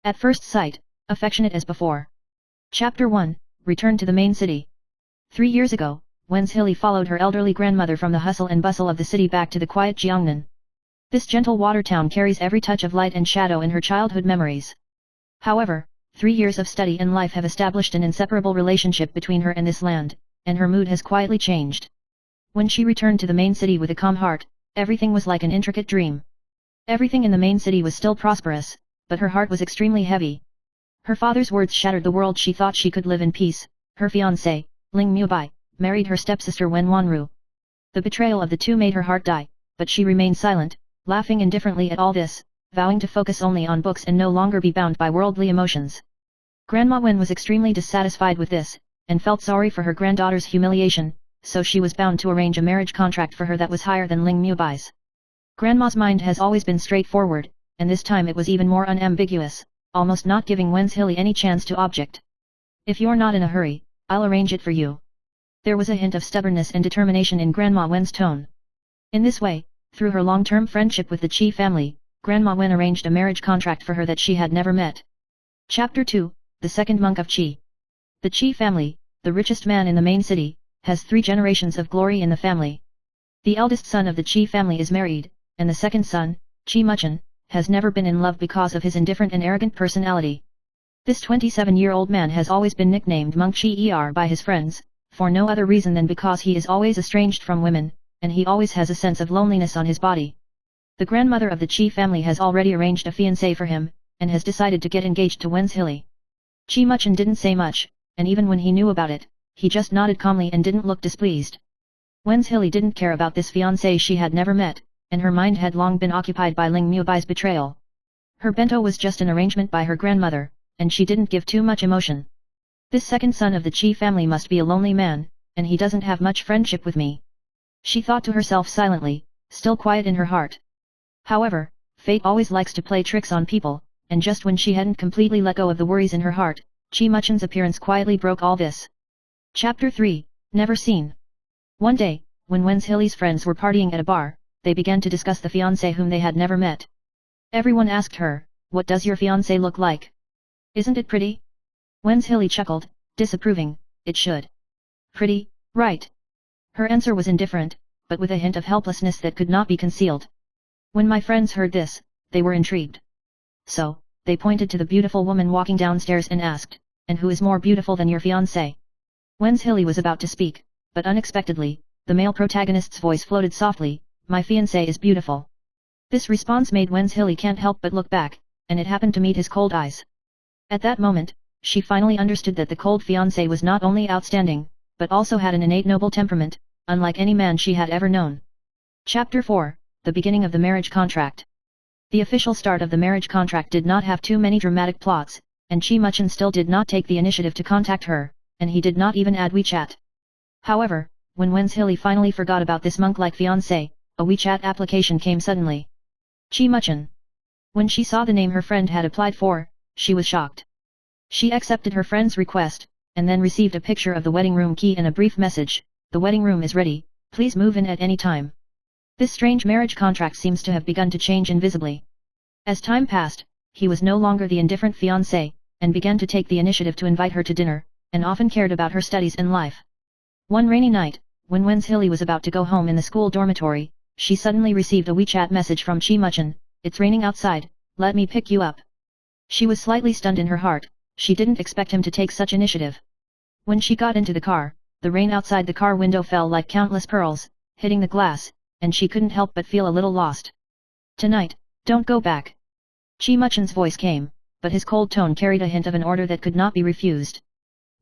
At first sight, affectionate as before. Chapter 1, Return to the main city. 3 years ago, Wen's Hilly followed her elderly grandmother from the hustle and bustle of the city back to the quiet Jiangnan. This gentle water town carries every touch of light and shadow in her childhood memories. However, 3 years of study and life have established an inseparable relationship between her and this land, and her mood has quietly changed. When she returned to the main city with a calm heart, everything was like an intricate dream. Everything in the main city was still prosperous, but her heart was extremely heavy. Her father's words shattered the world she thought she could live in peace. Her fiancé, Ling Mubai, married her stepsister Wen Wanru. The betrayal of the two made her heart die, but she remained silent, laughing indifferently at all this, vowing to focus only on books and no longer be bound by worldly emotions. Grandma Wen was extremely dissatisfied with this, and felt sorry for her granddaughter's humiliation, so she was bound to arrange a marriage contract for her that was higher than Ling Mubai's. Grandma's mind has always been straightforward, and this time it was even more unambiguous, almost not giving Wen's Hilly any chance to object. If you're not in a hurry, I'll arrange it for you. There was a hint of stubbornness and determination in Grandma Wen's tone. In this way, through her long-term friendship with the Qi family, Grandma Wen arranged a marriage contract for her that she had never met. Chapter 2, The Second Monk of Qi. The Qi family, the richest man in the main city, has 3 generations of glory in the family. The eldest son of the Qi family is married, and the second son, Qi Muchen, has never been in love because of his indifferent and arrogant personality. This 27-year-old man has always been nicknamed Monk Qi by his friends, for no other reason than because he is always estranged from women, and he always has a sense of loneliness on his body. The grandmother of the Qi family has already arranged a fiancé for him, and has decided to get engaged to Wen's Hilly. Qi Muchen didn't say much, and even when he knew about it, he just nodded calmly and didn't look displeased. Wen's Hilly didn't care about this fiancé she had never met, and her mind had long been occupied by Ling Mubai's betrayal. Her bento was just an arrangement by her grandmother, and she didn't give too much emotion. This second son of the Qi family must be a lonely man, and he doesn't have much friendship with me. She thought to herself silently, still quiet in her heart. However, fate always likes to play tricks on people, and just when she hadn't completely let go of the worries in her heart, Qi Muchen's appearance quietly broke all this. Chapter 3, Never Seen. One day, when Wen's Hilly's friends were partying at a bar, they began to discuss the fiancé whom they had never met. Everyone asked her, "What does your fiancé look like? Isn't it pretty?" Wen's Hilly chuckled, disapproving, "It should. Pretty, right?" Her answer was indifferent, but with a hint of helplessness that could not be concealed. When my friends heard this, they were intrigued. So, they pointed to the beautiful woman walking downstairs and asked, "And who is more beautiful than your fiancé?" Wen's Hilly was about to speak, but unexpectedly, the male protagonist's voice floated softly, "My fiancé is beautiful." This response made Wen's Hilly can't help but look back, and it happened to meet his cold eyes. At that moment, she finally understood that the cold fiancé was not only outstanding, but also had an innate noble temperament, unlike any man she had ever known. Chapter 4, The Beginning of the Marriage Contract. The official start of the marriage contract did not have too many dramatic plots, and Qi Muchen still did not take the initiative to contact her, and he did not even add WeChat. However, when Wen's Hilly finally forgot about this monk-like fiancé, a WeChat application came suddenly. Qi Muchen. When she saw the name her friend had applied for, she was shocked. She accepted her friend's request, and then received a picture of the wedding room key and a brief message, "The wedding room is ready, please move in at any time." This strange marriage contract seems to have begun to change invisibly. As time passed, he was no longer the indifferent fiancé, and began to take the initiative to invite her to dinner, and often cared about her studies and life. One rainy night, when Wen's Hilly was about to go home in the school dormitory, she suddenly received a WeChat message from Qi Muchen, "It's raining outside, let me pick you up." She was slightly stunned in her heart, she didn't expect him to take such initiative. When she got into the car, the rain outside the car window fell like countless pearls, hitting the glass, and she couldn't help but feel a little lost. "Tonight, don't go back." Qi Muchen's voice came, but his cold tone carried a hint of an order that could not be refused.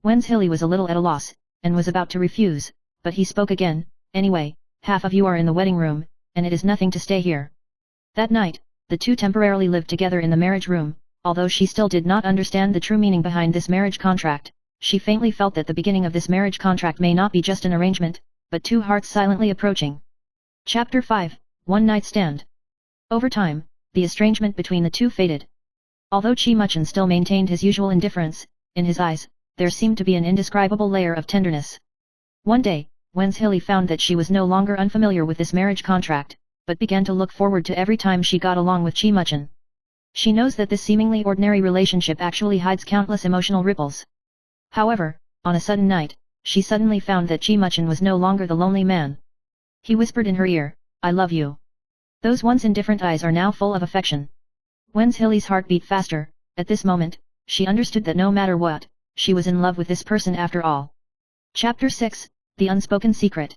Wen's Hilly was a little at a loss, and was about to refuse, but he spoke again, "Anyway, half of you are in the wedding room, and it is nothing to stay here." That night, the two temporarily lived together in the marriage room. Although she still did not understand the true meaning behind this marriage contract, she faintly felt that the beginning of this marriage contract may not be just an arrangement, but two hearts silently approaching. Chapter 5, One Night Stand. Over time, the estrangement between the two faded. Although Qi Muchen still maintained his usual indifference, in his eyes, there seemed to be an indescribable layer of tenderness. One day, Wen's Hilly found that she was no longer unfamiliar with this marriage contract, but began to look forward to every time she got along with Qi Muchen. She knows that this seemingly ordinary relationship actually hides countless emotional ripples. However, on a sudden night, she suddenly found that Chi-Muchen was no longer the lonely man. He whispered in her ear, "I love you." Those once indifferent eyes are now full of affection. Wen's heart beat faster. At this moment, she understood that no matter what, she was in love with this person after all. Chapter 6, The Unspoken Secret.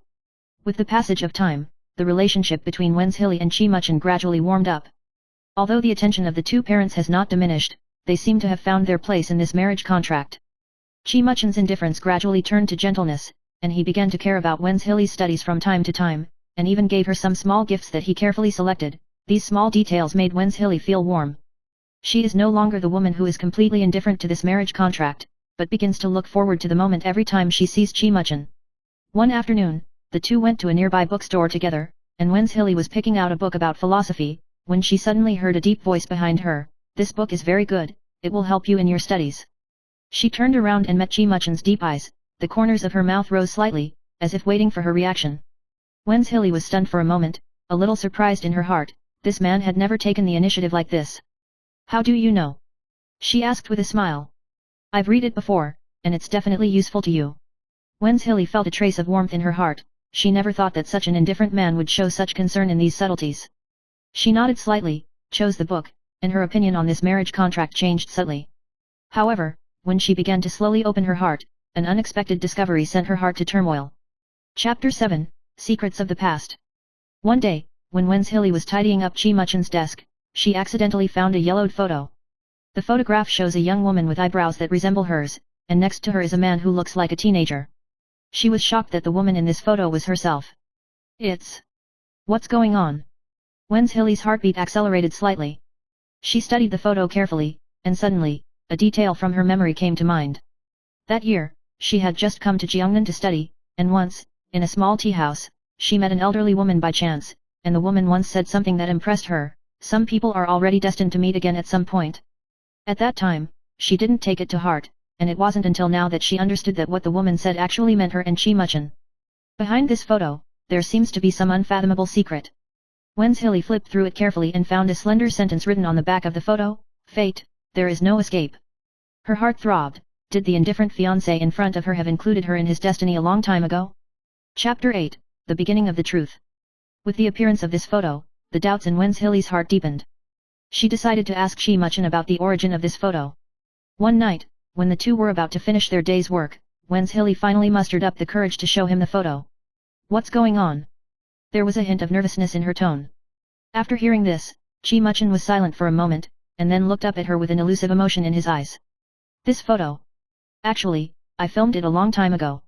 With the passage of time, the relationship between Wen's and Chi-Muchen gradually warmed up. Although the attention of the two parents has not diminished, they seem to have found their place in this marriage contract. Chi-Muchen's indifference gradually turned to gentleness, and he began to care about Wen's studies from time to time, and even gave her some small gifts that he carefully selected. These small details made Wen's feel warm. She is no longer the woman who is completely indifferent to this marriage contract, but begins to look forward to the moment every time she sees Chi-Muchen. One afternoon, the two went to a nearby bookstore together, and Wen's was picking out a book about philosophy, when she suddenly heard a deep voice behind her, "This book is very good, it will help you in your studies." She turned around and met Chi-Muchen's deep eyes. The corners of her mouth rose slightly, as if waiting for her reaction. Wen's was stunned for a moment, a little surprised in her heart. This man had never taken the initiative like this. "How do you know?" she asked with a smile. "I've read it before, and it's definitely useful to you." Wen's felt a trace of warmth in her heart. She never thought that such an indifferent man would show such concern in these subtleties. She nodded slightly, chose the book, and her opinion on this marriage contract changed subtly. However, when she began to slowly open her heart, an unexpected discovery sent her heart to turmoil. Chapter 7, Secrets of the Past. One day, when Wen's was tidying up Chi-Muchen's desk, she accidentally found a yellowed photo. The photograph shows a young woman with eyebrows that resemble hers, and next to her is a man who looks like a teenager. She was shocked that the woman in this photo was herself. What's going on? Wen's heartbeat accelerated slightly. She studied the photo carefully, and suddenly, a detail from her memory came to mind. That year, she had just come to Jiangnan to study, and once, in a small tea house, she met an elderly woman by chance, and the woman once said something that impressed her: "Some people are already destined to meet again at some point." At that time, she didn't take it to heart, and it wasn't until now that she understood that what the woman said actually meant her and Chi-Muchen. Behind this photo, there seems to be some unfathomable secret. Wen's flipped through it carefully and found a slender sentence written on the back of the photo: "Fate, there is no escape." Her heart throbbed. Did the indifferent fiancé in front of her have included her in his destiny a long time ago? Chapter 8, The Beginning of the Truth. With the appearance of this photo, the doubts in Wen's heart deepened. She decided to ask Chi-Muchen about the origin of this photo. One night, when the two were about to finish their day's work, Wen's finally mustered up the courage to show him the photo. "What's going on?" There was a hint of nervousness in her tone. After hearing this, Chi-Muchen was silent for a moment, and then looked up at her with an elusive emotion in his eyes. "This photo? Actually, I filmed it a long time ago."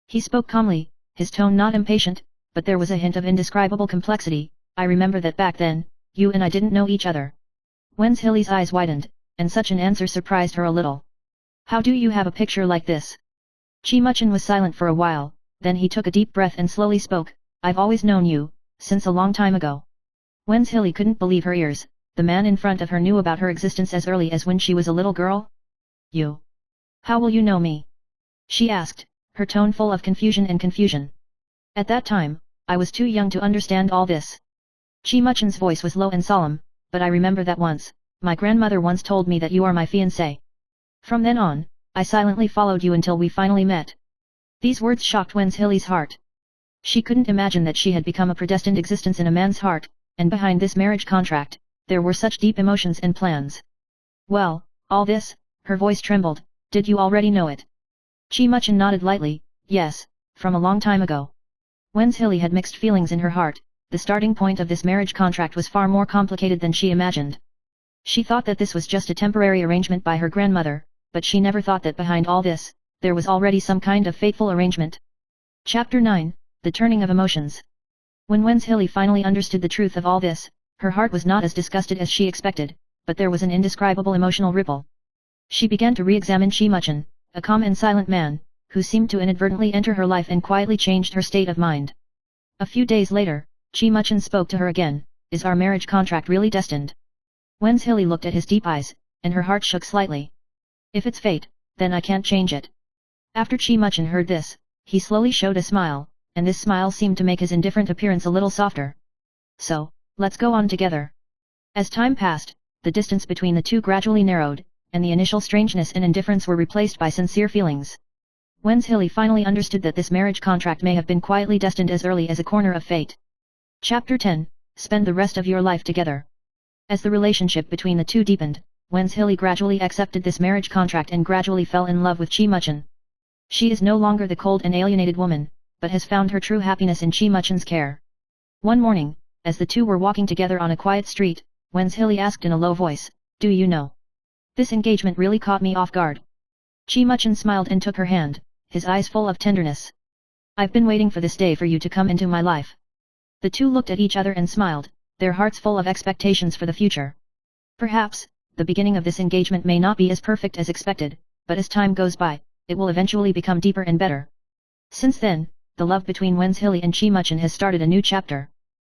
He spoke calmly, his tone not impatient, but there was a hint of indescribable complexity. "I remember that back then, you and I didn't know each other." Wen's eyes widened, and such an answer surprised her a little. "How do you have a picture like this?" Chi-Muchen was silent for a while, then he took a deep breath and slowly spoke, "I've always known you, since a long time ago." Wen's couldn't believe her ears. The man in front of her knew about her existence as early as when she was a little girl? "You? How will you know me?" she asked, her tone full of confusion. "At that time, I was too young to understand all this." Chi-Muchen's voice was low and solemn, "But I remember that once, my grandmother once told me that you are my fiancé. From then on, I silently followed you until we finally met." These words shocked Wen's heart. She couldn't imagine that she had become a predestined existence in a man's heart, and behind this marriage contract, there were such deep emotions and plans. "Well, all this," her voice trembled, "did you already know it?" Chi-Muchen nodded lightly, "Yes, from a long time ago." Wen's had mixed feelings in her heart. The starting point of this marriage contract was far more complicated than she imagined. She thought that this was just a temporary arrangement by her grandmother, but she never thought that behind all this, there was already some kind of fateful arrangement. Chapter 9, The Turning of Emotions. When Wen's finally understood the truth of all this, her heart was not as disgusted as she expected, but there was an indescribable emotional ripple. She began to re-examine Chi-Muchen, a calm and silent man, who seemed to inadvertently enter her life and quietly changed her state of mind. A few days later, Chi-Muchen spoke to her again. "Is our marriage contract really destined?" Wen's looked at his deep eyes, and her heart shook slightly. "If it's fate, then I can't change it." After Chi-Muchen heard this, he slowly showed a smile, and this smile seemed to make his indifferent appearance a little softer. "So, let's go on together." As time passed, the distance between the two gradually narrowed, and the initial strangeness and indifference were replaced by sincere feelings. When's Hilly finally understood that this marriage contract may have been quietly destined as early as a corner of fate. Chapter 10. Spend the rest of your life together. As the relationship between the two deepened, When's Hilly gradually accepted this marriage contract and gradually fell in love with Chi Muchen. She is no longer the cold and alienated woman, but has found her true happiness in Chi Muchen's care. One morning, as the two were walking together on a quiet street, When's Hilly asked in a low voice, "Do you know? This engagement really caught me off guard." Chi Muchen smiled and took her hand, his eyes full of tenderness. "I've been waiting for this day for you to come into my life." The two looked at each other and smiled, their hearts full of expectations for the future. Perhaps, the beginning of this engagement may not be as perfect as expected, but as time goes by, it will eventually become deeper and better. Since then, the love between When's Hilly and Chi Muchen has started a new chapter.